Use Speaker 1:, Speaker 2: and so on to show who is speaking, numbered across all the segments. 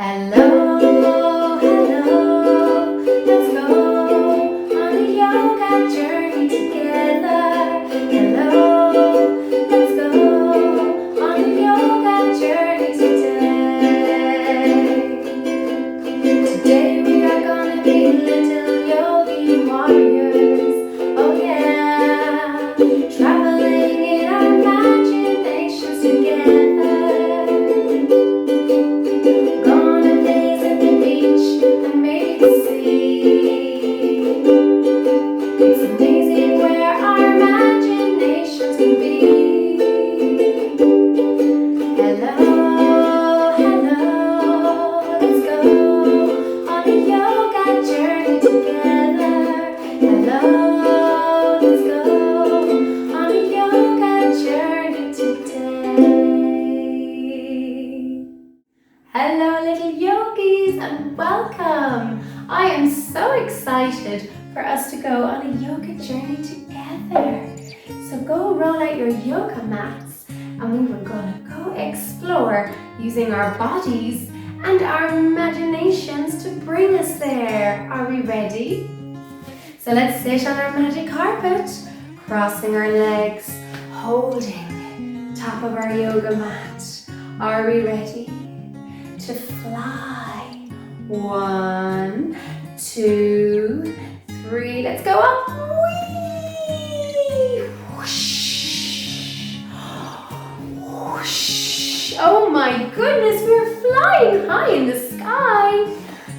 Speaker 1: Hello, hello, let's go on a yoga journey together. Hello, let's go on a yoga journey today. Today we are gonna be little yogi warriors. Oh yeah, traveling in our imaginations together. Hello little yogis and welcome! I am so excited for us to go on a yoga journey together. So go roll out your yoga mats and we were going to go explore using our bodies and our imaginations to bring us there. Are we ready? So let's sit on our magic carpet, crossing our legs, holding top of our yoga mat. Are we ready to fly? 1, 2, 3. Let's go up. Whee! Whoosh! Whoosh! Oh my goodness, we're flying high in the sky.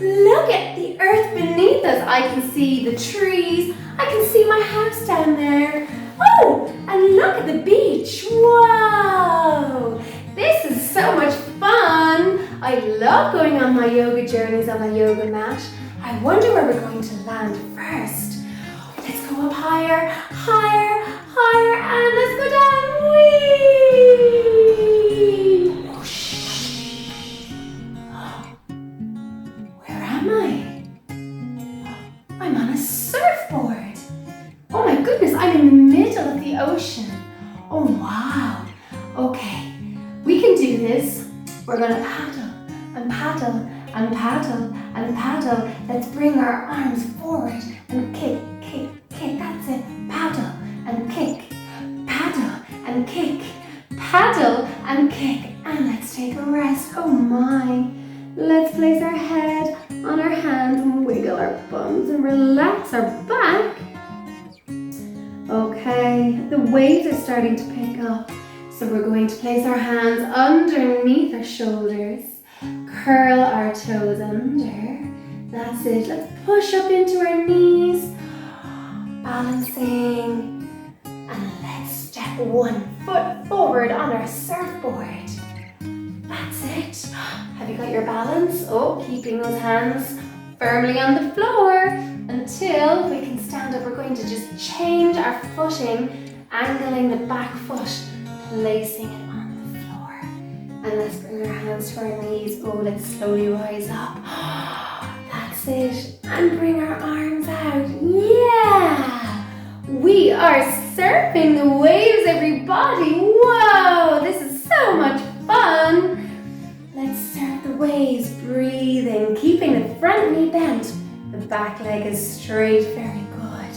Speaker 1: Look at the earth beneath us. I can see the trees. I can see my house down there. Oh, and look at the beach. Wow! This is so much fun. I love going on my yoga journeys on my yoga mat. I wonder where we're going to land first. Let's go up higher, higher, higher, and let's go down. Whee! Whoosh. Where am I? I'm on a surfboard. Oh my goodness, I'm in the middle of the ocean. Oh wow. Okay, we can do this. We're going to paddle and paddle and paddle and paddle. Let's bring our arms forward and kick, kick, kick. That's it. Paddle and kick, paddle and kick, paddle and kick. And let's take a rest. Oh my. Let's place our head on our hand and wiggle our bums and relax our back. Okay, the waves are starting to pick up. So we're going to place our hands underneath our shoulders, curl our toes under. That's it. Let's push up into our knees, balancing, and let's step 1 foot forward on our surfboard. That's it. Have you got your balance? Oh, keeping those hands firmly on the floor until we can stand up. We're going to just change our footing, angling the back foot, placing it on the floor. And let's bring our hands to our knees. Oh, let's slowly rise up. That's it. And bring our arms out. Yeah! We are surfing the waves, everybody. Whoa, this is so much fun. Let's surf the waves, breathing, keeping the front knee bent. The back leg is straight. Very good.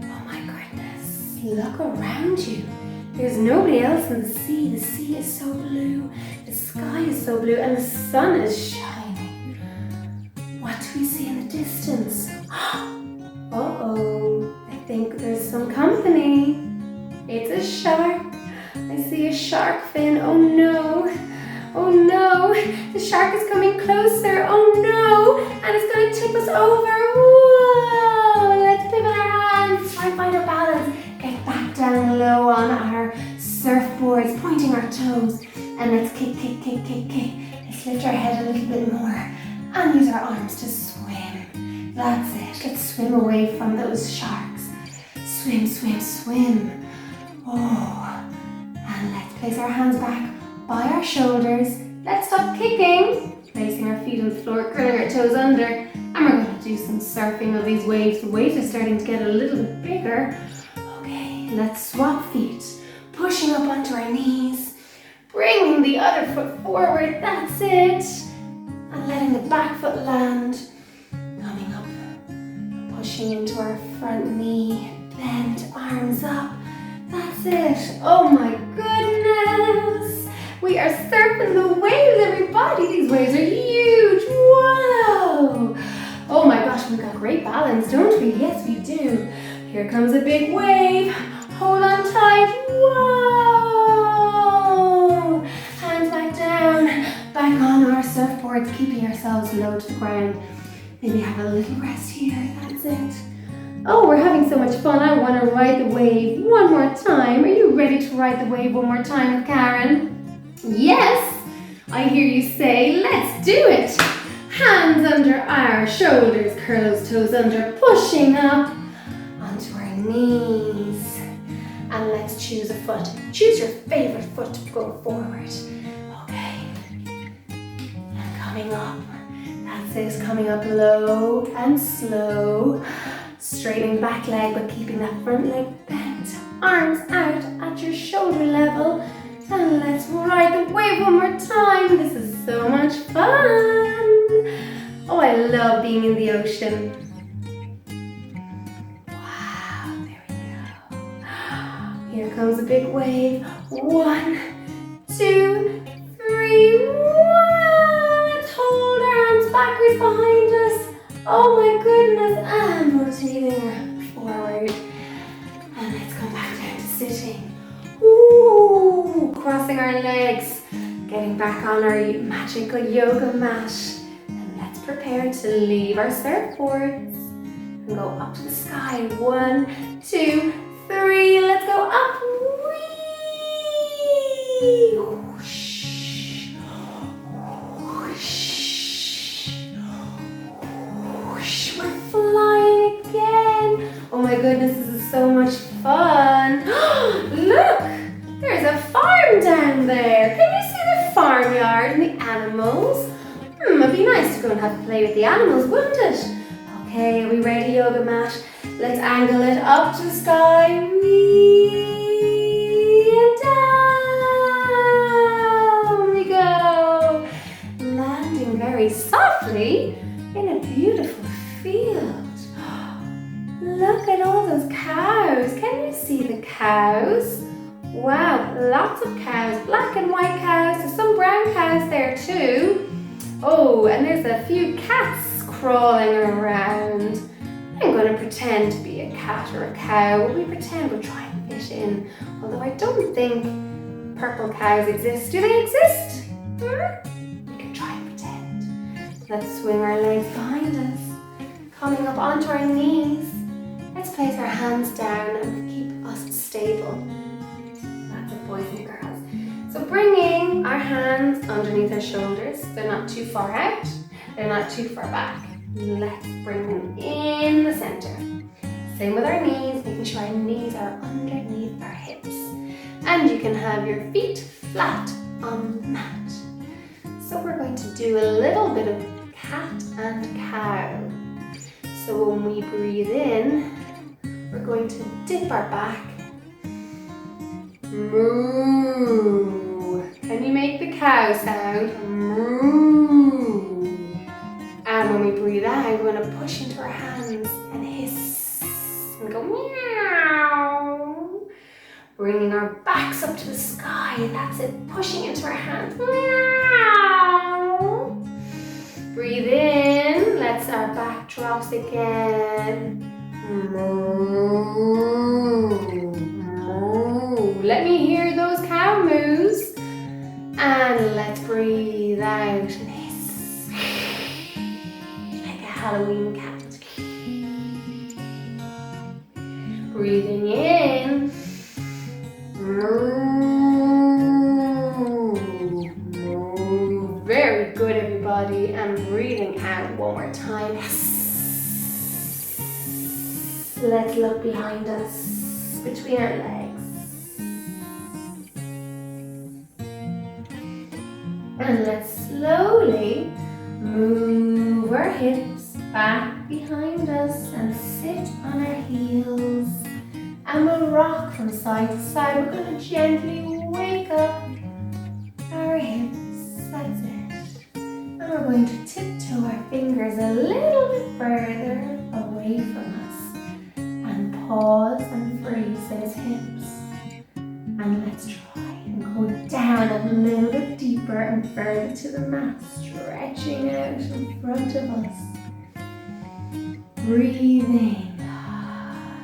Speaker 1: Oh my goodness. Look around you. There's nobody else in the sea. The sea is so blue. The sky is so blue and the sun is shining. What do we see in the distance? Uh-oh. I think there's some company. It's a shark. I see a shark fin. Oh no. Oh no. The shark is coming closer. Oh no. And it's going to tip us over. Whoa. Let's pivot our hands. Try and find our balance. Get back down low on our surfboards, pointing our toes. And let's kick, kick, kick, kick, kick. Let's lift our head a little bit more and use our arms to swim. That's it. Let's swim away from those sharks. Swim, swim, swim. Oh, and let's place our hands back by our shoulders. Let's stop kicking, placing our feet on the floor, curling our toes under. And we're going to do some surfing of these waves. The waves are starting to get a little bit bigger. Okay, let's swap feet. Pushing up onto our knees, bringing the other foot forward, that's it. and letting the back foot land. Coming up, pushing into our front knee. Bend arms up. That's it. Oh my goodness. We are surfing the waves, everybody. These waves are huge. Wow. Oh my gosh, we've got great balance, don't we? Yes, we do. Here comes a big wave. Hold on tight. Whoa. Hands back down. Back on our surfboards, keeping ourselves low to the ground. Maybe have a little rest here. That's it. Oh, we're having so much fun. I want to ride the wave one more time. Are you ready to ride the wave one more time with Karen? Yes, I hear you say, let's do it. Hands under our shoulders, curl those toes under, pushing up onto our knees. And let's choose a foot. Choose your favorite foot to go forward. Okay. And coming up. That's it, coming up low and slow. Straightening back leg, but keeping that front leg bent. Arms out at your shoulder level. And let's ride the wave one more time. This is so much fun. Oh, I love being in the ocean. Wow, there we go. Here comes a big wave. 1, 2, 3. Wow, let's hold our arms backwards behind us. Oh my goodness. And rotating forward. And let's come back down to sitting. Ooh, crossing our legs, getting back on our magical yoga mat. And let's prepare to leave our surfboards and go up to the sky. 1, 2, 3. Let's go up. Whee! Whoosh. Whoosh. Whoosh. We're flying again. Oh my goodness, this is so much fun. Look, there's a farm down there. Can you see the farmyard and the animals? It'd be nice to go and have to play with the animals, wouldn't it? Okay, are we ready, yoga mat? Let's angle it up to the sky. Whee, and down we go. Landing very softly in a beautiful field. Look at all those cows. Can you see the cows? Wow, lots of cows. Black and white cows. There's some brown cows there too. Oh, and there's a few cats crawling around. I'm going to pretend to be a cat or a cow. We pretend we're trying to fit in. Although I don't think purple cows exist. Do they exist? We can try and pretend. Let's swing our legs behind us. Coming up onto our knees. Let's place our hands down and keep us stable. That's it, boys and girls. So bringing our hands underneath our shoulders. They're not too far out. They're not too far back. Let's bring them in the center. Same with our knees, making sure our knees are underneath our hips. And you can have your feet flat on the mat. So we're going to do a little bit of cat and cow. So when we breathe in, we're going to dip our back. Moo. Can you make the cow sound? Moo. And when we breathe out, we're going to push into our hands and hiss and go meow. Bringing our backs up to the sky. That's it. Pushing into our hands. Meow. Breathe in. Let's our back drops again. Moo. Moo. Let me hear those cow moos. And let's breathe out and hiss. Like a Halloween cat. Breathing in. Moo. Very good, everybody. And breathing out one more time. Let's look behind us, between our legs. And let's slowly move our hips back behind us and sit on our heels. And we'll rock from side to side. We're going to gently wake up our hips. That's it. And we're going to tip can a little bit deeper and further to the mat, stretching out in front of us. Breathing.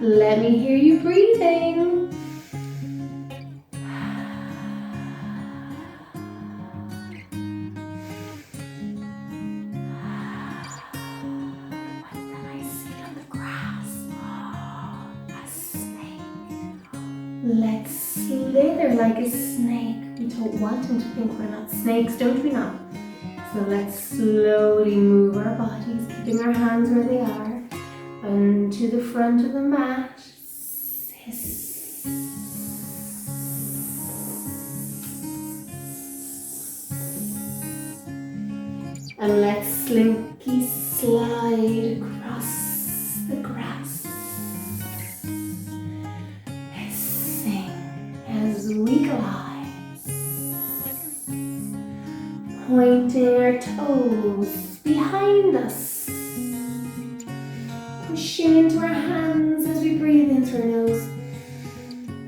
Speaker 1: Let me hear you breathing. What's that I see on the grass? A snake. Let's slither like a snake. We don't want him to think we're not snakes, don't we not? So let's slowly move our bodies, keeping our hands where they are, and to the front of the mat. Hiss. And let's slinky slide across the grass, hissing as we glide, pointing our toes behind us, pushing into our hands as we breathe in through our nose.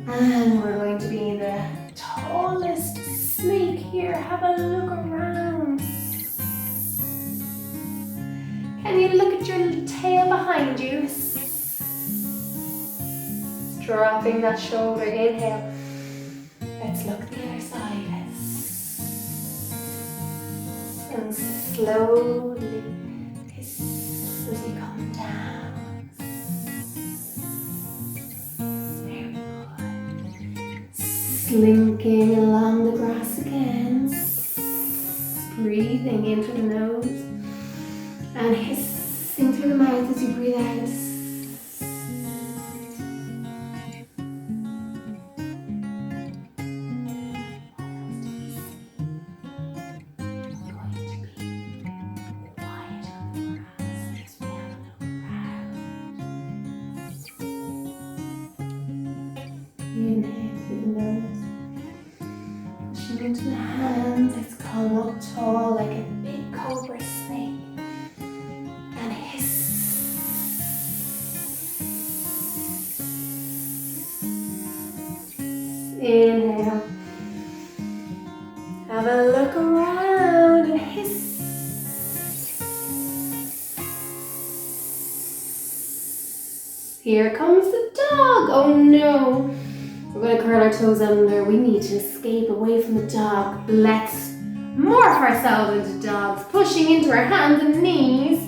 Speaker 1: And we're going to be the tallest snake here. Have a look around. Can you look at your tail behind you? Dropping that shoulder, inhale. Let's look at the other side. And slowly hiss as you come down. Very good. Slinking along the grass again. Breathing in through the nose. And hissing through the mouth as you breathe out. Inhale through the nose. Pushing into the hands. Let's come up tall like a big cobra snake. And hiss. Inhale. Have a look around and hiss. Here comes the dog. Oh no. We're going to curl our toes under. We need to escape away from the dog. Let's morph ourselves into dogs, pushing into our hands and knees.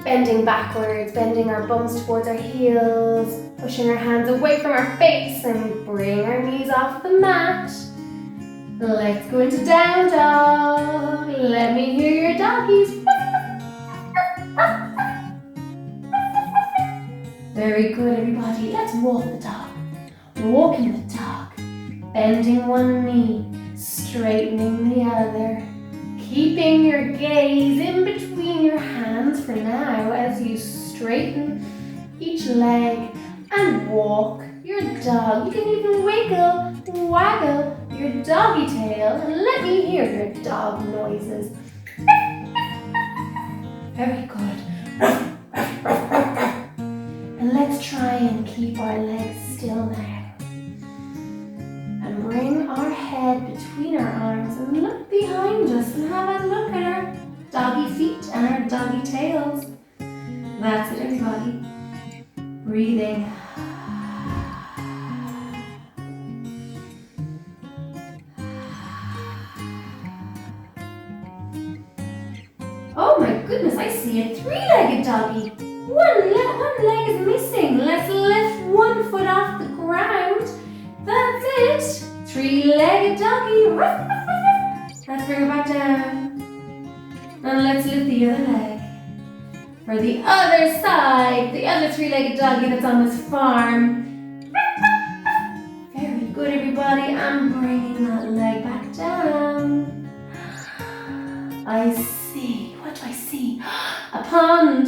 Speaker 1: Bending backwards, bending our bums towards our heels, pushing our hands away from our face and bring our knees off the mat. Let's go into down dog. Let me hear your doggies. Very good, everybody. Let's walk the dog. Walking the dog, bending one knee, straightening the other, keeping your gaze in between your hands for now as you straighten each leg and walk your dog. You can even waggle your doggy tail and let me hear your dog noises. Very good. And let's try and keep our legs still now. And bring our head between our arms and look behind us and have a look at our doggy feet and our doggy tails. That's it, everybody. Breathing. Oh my goodness, I see a three-legged doggy. One leg is missing. Let's lift one foot off the ground. That's it. Three-legged doggy. Let's bring it back down. And let's lift the other leg. For the other side, the other three-legged doggy that's on this farm. Very good, everybody. I'm bringing that leg back down. I see. What do I see? A pond.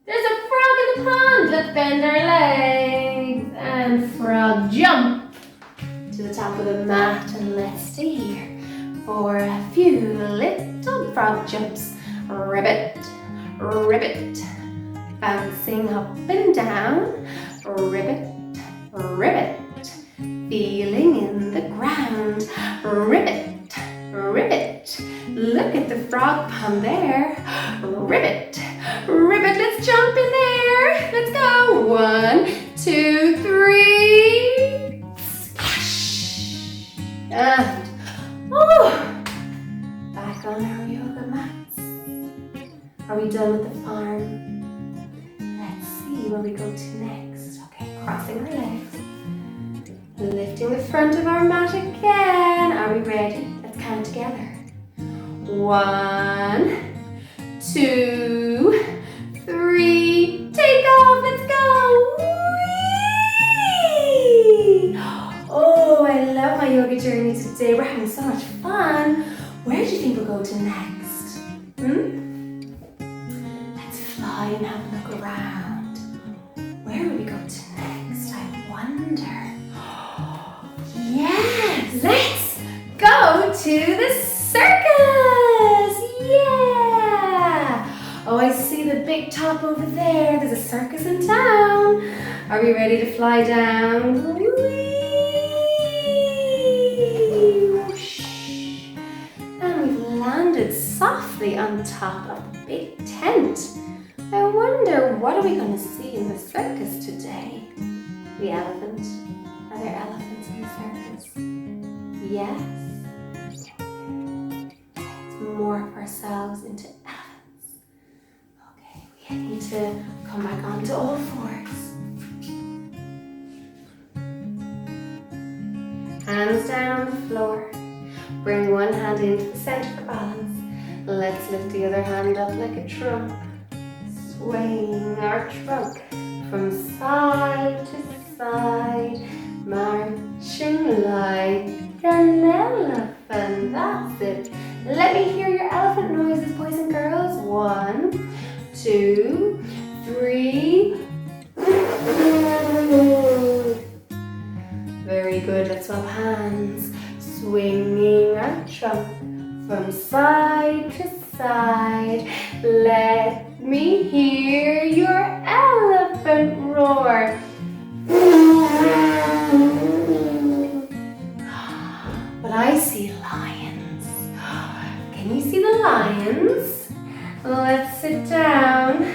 Speaker 1: There's a frog in the pond. Let's bend our legs and frog jump to the top of the mat, and let's stay here for a few little frog jumps. Ribbit, ribbit, bouncing up and down. Ribbit, ribbit, feeling in the ground. Ribbit, ribbit. Look at the frog pond there. Ribbit, ribbit, let's jump in there. Let's go. 1, 2, 3. Splash. And, back on our yoga mats. Are we done with the farm? Let's see where we go to next. Okay, crossing our legs. Lifting the front of our mat again. Are we ready? Let's count together. 1, 2, 3. Take off. Let's go. Whee! Oh, I love my yoga journey today. We're having so much fun. Where do you think we'll go to next? Let's fly and have a look around. Where will we go to next? I wonder. Yes, let's go to the circus! Yeah! Oh, I see the big top over there. There's a circus in town. Are we ready to fly down? Whee! Whoosh. And we've landed softly on top of a big tent. I wonder, what are we going to see in the circus today? The elephant? Are there elephants in the circus? Yes. Let's morph ourselves into elephants. Okay, we need to come back onto all fours. Hands down on the floor. Bring one hand into the center for balance. Let's lift the other hand up like a trunk. Swaying our trunk from side to side. Marching like an elephant. That's it. Let me hear your elephant noises, boys and girls. 1, 2, 3. Very good. Let's swap hands. Swinging our trunk from side to side. Let me hear your elephant roar. But I see lions. Can you see the lions? Let's sit down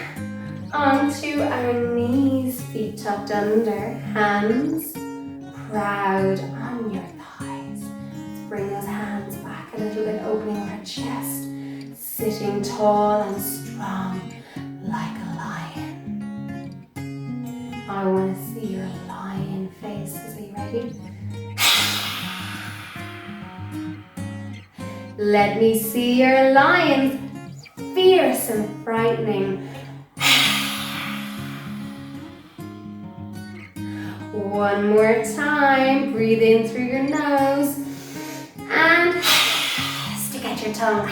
Speaker 1: onto our knees, feet tucked under, hands proud on your thighs. Let's bring those hands back a little bit, opening our chest, sitting tall and strong like a lion. I want to see your lion faces. Are you ready? Let me see your lions, fierce and frightening. One more time, breathe in through your nose and stick out your tongue.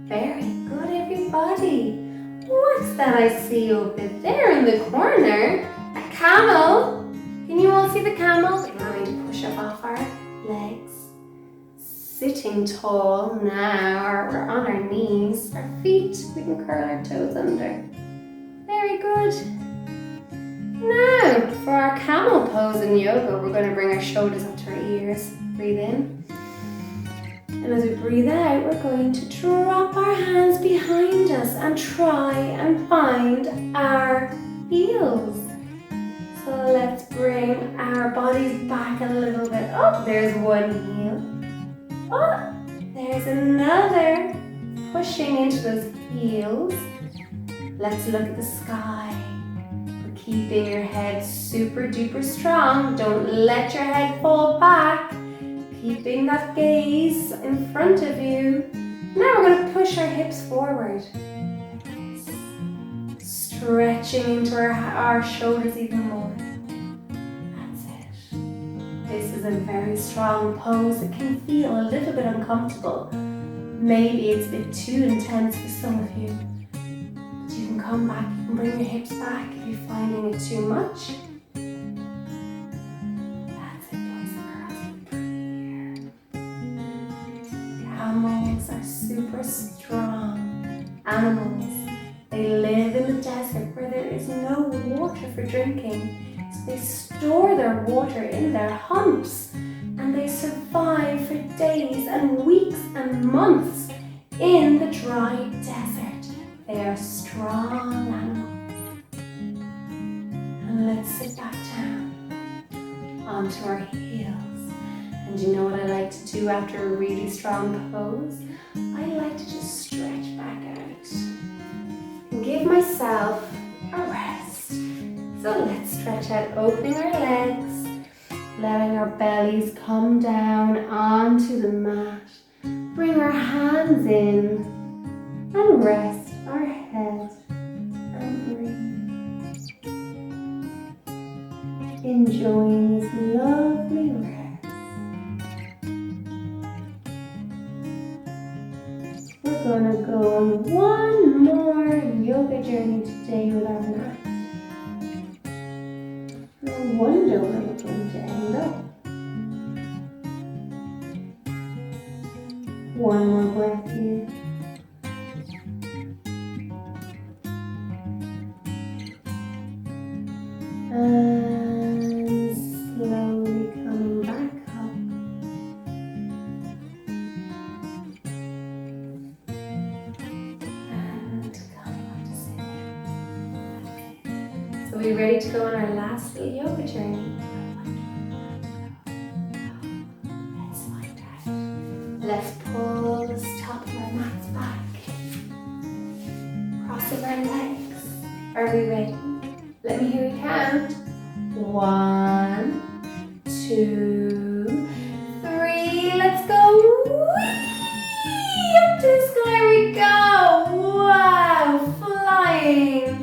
Speaker 1: Very good, everybody. What's that I see over there in the corner? A camel. Can you all see the camel? We're going to push up off our legs. Sitting tall now, we're on our knees. Our feet, we can curl our toes under. Very good. Now, for our camel pose in yoga, we're going to bring our shoulders up to our ears. Breathe in. And as we breathe out, we're going to drop our hands behind us and try and find our heels. So let's bring our bodies back a little bit. Oh, there's one heel. Oh, there's another. Pushing into those heels. Let's look at the sky. We're keeping your head super duper strong. Don't let your head fall back. Keeping that gaze in front of you. Now we're going to push our hips forward. Stretching into our shoulders even more. That's it. This is a very strong pose. It can feel a little bit uncomfortable. Maybe it's a bit too intense for some of you. But you can come back, you can bring your hips back if you're finding it too much. Camels are super strong animals. They live in the desert where there is no water for drinking. So they store their water in their humps, and they survive for days and weeks and months in the dry desert. They are strong animals. And let's sit back down onto our heels. And you know what I like to do after a really strong pose? I like to just stretch back out and give myself a rest. So let's stretch out, opening our legs, letting our bellies come down onto the mat. Bring our hands in and rest our head and breathe. Enjoying this lovely rest. We're gonna go on one more yoga journey today with our mat. I wonder where we're going to end up. One more breath here. And slowly coming back up. And coming up to sit. So we're ready to go on our last little yoga journey. Let's find out. Let's pull the top of our mats back. Crossing our legs. Are we ready? Let me hear you count. 1, 2, 3. Let's go. Whee! Up to the sky we go. Wow, flying.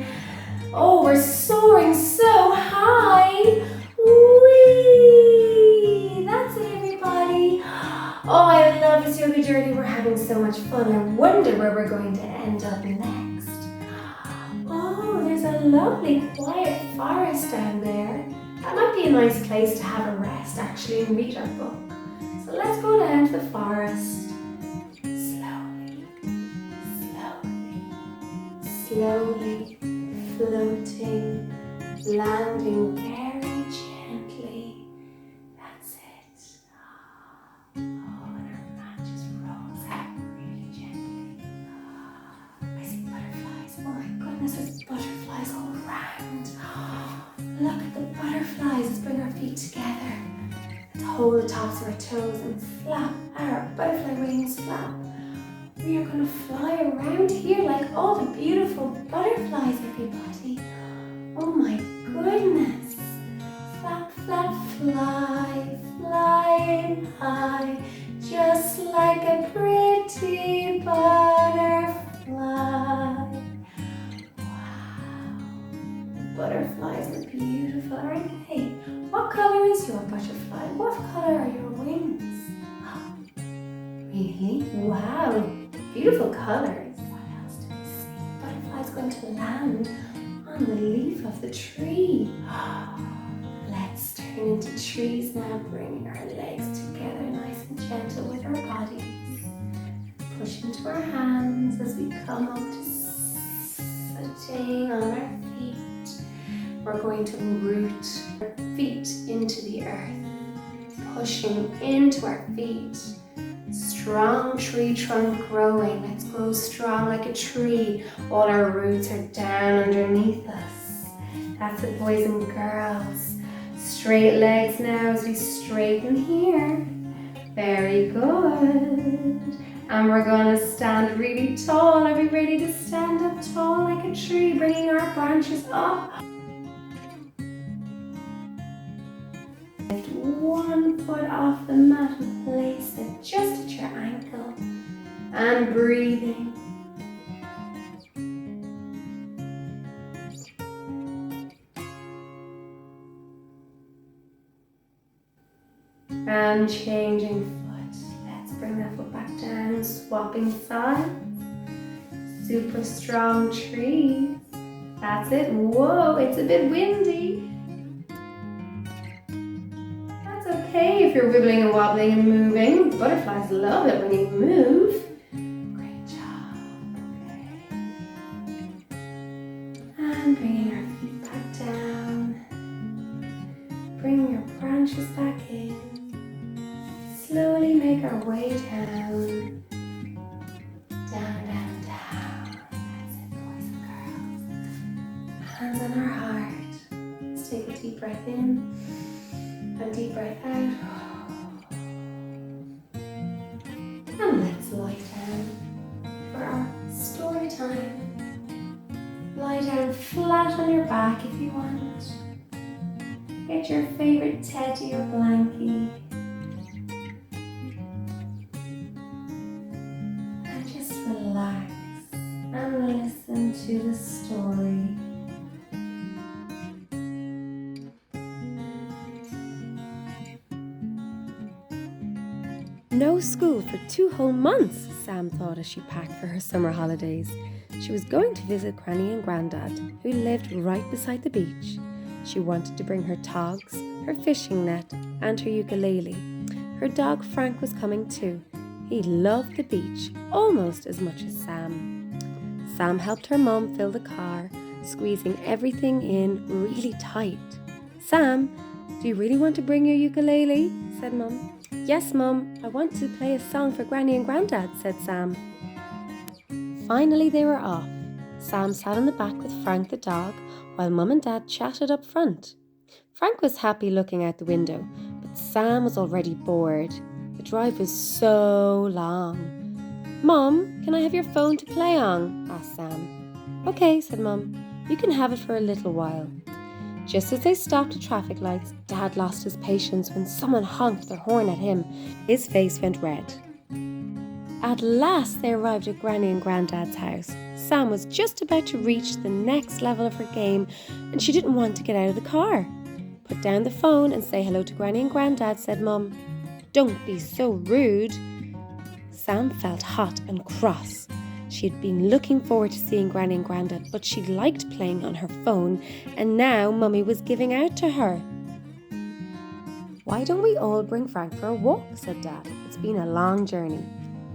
Speaker 1: Oh, we're soaring so high. Whee! That's it, everybody. Oh, I love this yoga journey. We're having so much fun. I wonder where we're going to end up next. Oh, there's a lovely quiet forest down there. That might be a nice place to have a rest actually and read our book. So let's go down to the forest. Slowly, slowly, slowly floating, landing very gently. That's it. Oh, and our mat just rolls out really gently. I see butterflies. Oh my goodness, there's butterflies all around. Look at the butterflies. Let's bring our feet together. Let's hold the tops of our toes and flap our butterfly wings flap. We are going to fly around here like all the beautiful butterflies, everybody. Oh my goodness. Flap, flap, fly, flying high, just like a pretty butterfly. Wow. Butterflies are beautiful, aren't they? What color is your butterfly? What color are your wings? Really? Wow. Beautiful colors. What else do we see? Butterflies going to land on the leaf of the tree. Let's turn into trees now, bringing our legs together nice and gentle with our bodies. Push into our hands as we come up to sitting on our feet. We're going to root our feet into the earth, pushing into our feet. Strong tree trunk growing. Let's grow strong like a tree. All our roots are down underneath us. That's it, boys and girls. Straight legs now as we straighten here. Very good. And we're going to stand really tall. Are we ready to stand up tall like a tree, bringing our branches up? Lift one foot off the mat and place it just at your ankle. And breathing. And changing foot. Let's bring that foot back down, swapping sides. Super strong trees. That's it. Whoa, it's a bit windy. That's okay if you're wibbling and wobbling and moving. Butterflies love it when you move. Great job. Okay. And bringing our feet back down. back in. Slowly make our way down. Down, down, down. That's it, boys and girls. Hands on our heart. Let's take a deep breath in and deep breath out. And let's lie down for our story time. Lie down flat on your back if you want. Get your favorite teddy or blankie. And just relax and listen to the story.
Speaker 2: No school for 2 whole months, Sam thought as she packed for her summer holidays. She was going to visit Granny and Grandad, who lived right beside the beach. She wanted to bring her togs, her fishing net, and her ukulele. Her dog Frank was coming too. He loved the beach almost as much as Sam. Sam helped her mum fill the car, squeezing everything in really tight. "Sam, do you really want to bring your ukulele?" said Mum. "Yes, Mum, I want to play a song for Granny and Grandad," said Sam. Finally they were off. Sam sat in the back with Frank the dog, while Mum and Dad chatted up front. Frank was happy looking out the window, but Sam was already bored. The drive was so long. "Mum, can I have your phone to play on?" asked Sam. "Okay," said Mum. "You can have it for a little while." Just as they stopped at traffic lights, Dad lost his patience when someone honked their horn at him. His face went red. At last they arrived at Granny and Grandad's house. Sam was just about to reach the next level of her game, and she didn't want to get out of the car. "Put down the phone and say hello to Granny and Grandad," said Mum. "Don't be so rude." Sam felt hot and cross. She had been looking forward to seeing Granny and Grandad, but she liked playing on her phone, and now Mummy was giving out to her. "Why don't we all bring Frank for a walk?" said Dad. "It's been a long journey."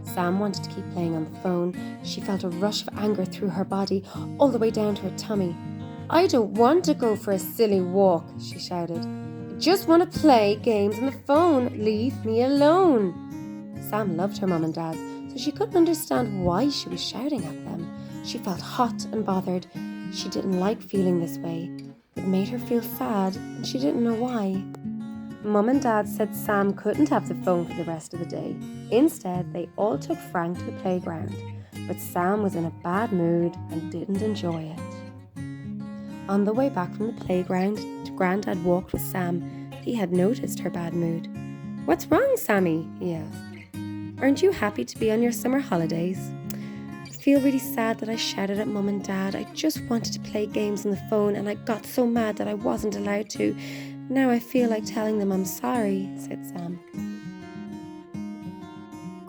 Speaker 2: Sam wanted to keep playing on the phone. She felt a rush of anger through her body, all the way down to her tummy. "I don't want to go for a silly walk," she shouted. "I just want to play games on the phone. Leave me alone." Sam loved her mum and dad, so she couldn't understand why she was shouting at them. She felt hot and bothered. She didn't like feeling this way. It made her feel sad, and she didn't know why. Mum and Dad said Sam couldn't have the phone for the rest of the day. Instead, they all took Frank to the playground, but Sam was in a bad mood and didn't enjoy it. On the way back from the playground, Grandad walked with Sam. He had noticed her bad mood. "What's wrong, Sammy?" he asked. "Aren't you happy to be on your summer holidays?" "I feel really sad that I shouted at Mum and Dad. I just wanted to play games on the phone and I got so mad that I wasn't allowed to. Now I feel like telling them I'm sorry," said Sam.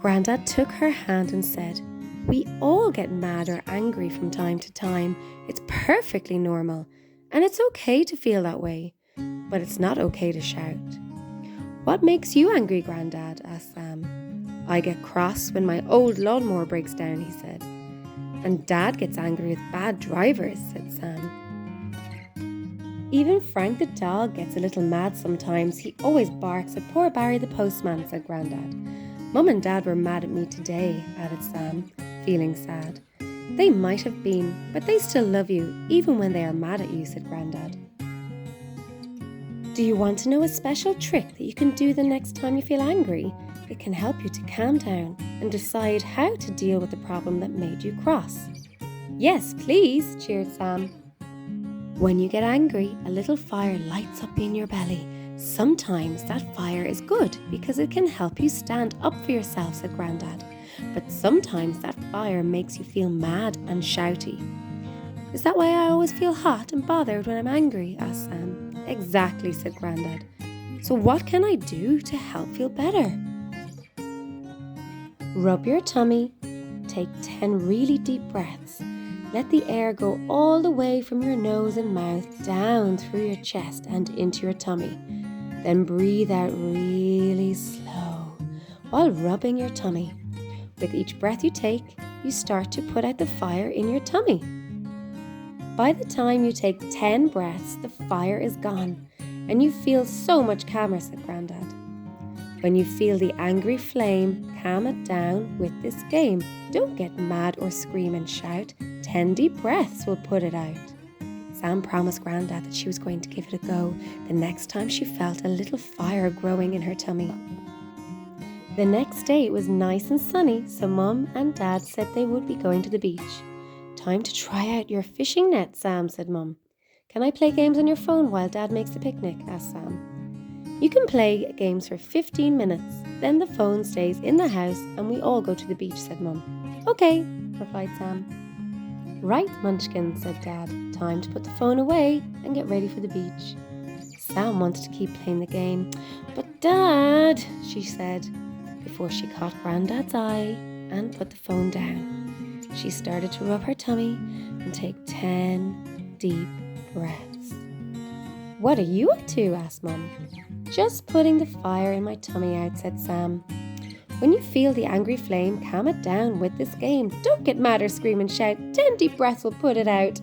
Speaker 2: Grandad took her hand and said, "We all get mad or angry from time to time. It's perfectly normal, and it's okay to feel that way, but it's not okay to shout." "What makes you angry, Grandad?" asked Sam. "I get cross when my old lawnmower breaks down," he said. "And Dad gets angry with bad drivers," said Sam. "Even Frank the dog gets a little mad sometimes. He always barks at poor Barry the postman," said Grandad. "Mum and Dad were mad at me today," added Sam, feeling sad. "They might have been, but they still love you, even when they are mad at you," said Grandad. "Do you want to know a special trick that you can do the next time you feel angry? It can help you to calm down and decide how to deal with the problem that made you cross." "Yes, please," cheered Sam. "When you get angry, a little fire lights up in your belly. Sometimes that fire is good because it can help you stand up for yourself," said Grandad. "But sometimes that fire makes you feel mad and shouty." "Is that why I always feel hot and bothered when I'm angry?" asked Sam. "Exactly," said Grandad. "So what can I do to help feel better?" Rub your tummy. Take 10 really deep breaths. Let the air go all the way from your nose and mouth down through your chest and into your tummy. Then breathe out really slow while rubbing your tummy. With each breath you take, you start to put out the fire in your tummy. By the time you take 10 breaths, the fire is gone and you feel so much calmer, said Grandad. When you feel the angry flame, calm it down with this game. Don't get mad or scream and shout. 10 deep breaths will put it out. Sam promised Grandad that she was going to give it a go the next time she felt a little fire growing in her tummy. The next day it was nice and sunny, so Mum and Dad said they would be going to the beach. Time to try out your fishing net, Sam, said Mum. Can I play games on your phone while Dad makes the picnic? Asked Sam. You can play games for 15 minutes, then the phone stays in the house and we all go to the beach, said Mum. Okay, replied Sam. Right, Munchkin, said Dad. Time to put the phone away and get ready for the beach. Sam wanted to keep playing the game. But Dad, she said, before she caught Grandad's eye and put the phone down. She started to rub her tummy and take 10 deep breaths. What are you up to? Asked Mum. Just putting the fire in my tummy out, said Sam. When you feel the angry flame, calm it down with this game. Don't get mad or scream and shout. 10 deep breaths will put it out.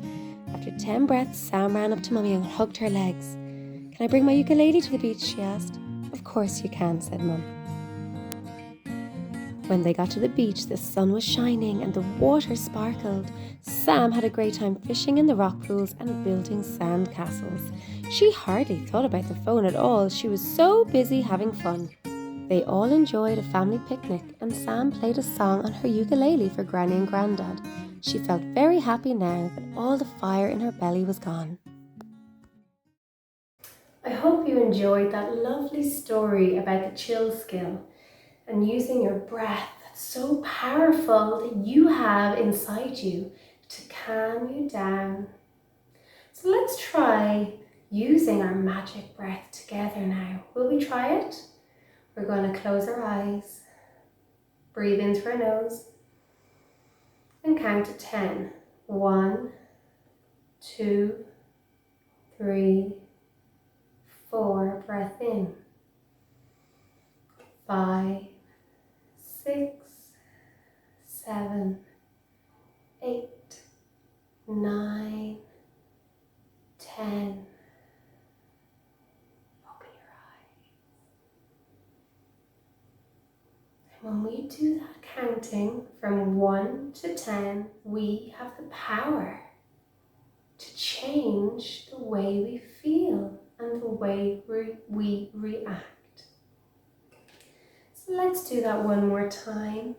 Speaker 2: After 10 breaths, Sam ran up to Mummy and hugged her legs. Can I bring my ukulele to the beach? She asked. Of course you can, said Mum. When they got to the beach, the sun was shining and the water sparkled. Sam had a great time fishing in the rock pools and building sand castles. She hardly thought about the phone at all. She was so busy having fun. They all enjoyed a family picnic and Sam played a song on her ukulele for Granny and Grandad. She felt very happy now that all the fire in her belly was gone.
Speaker 1: I hope you enjoyed that lovely story about the chill skill and using your breath that's so powerful that you have inside you to calm you down. So let's try using our magic breath together now. Will we try it? We're going to close our eyes, breathe in through our nose, and count to 10. 1, 2, 3, 4. Breath in. 5, 6, 7, 8, 9, 10. Open your eyes. And when we do that counting from 1 to 10, we have the power to change the way we feel and the way we react. So let's do that one more time.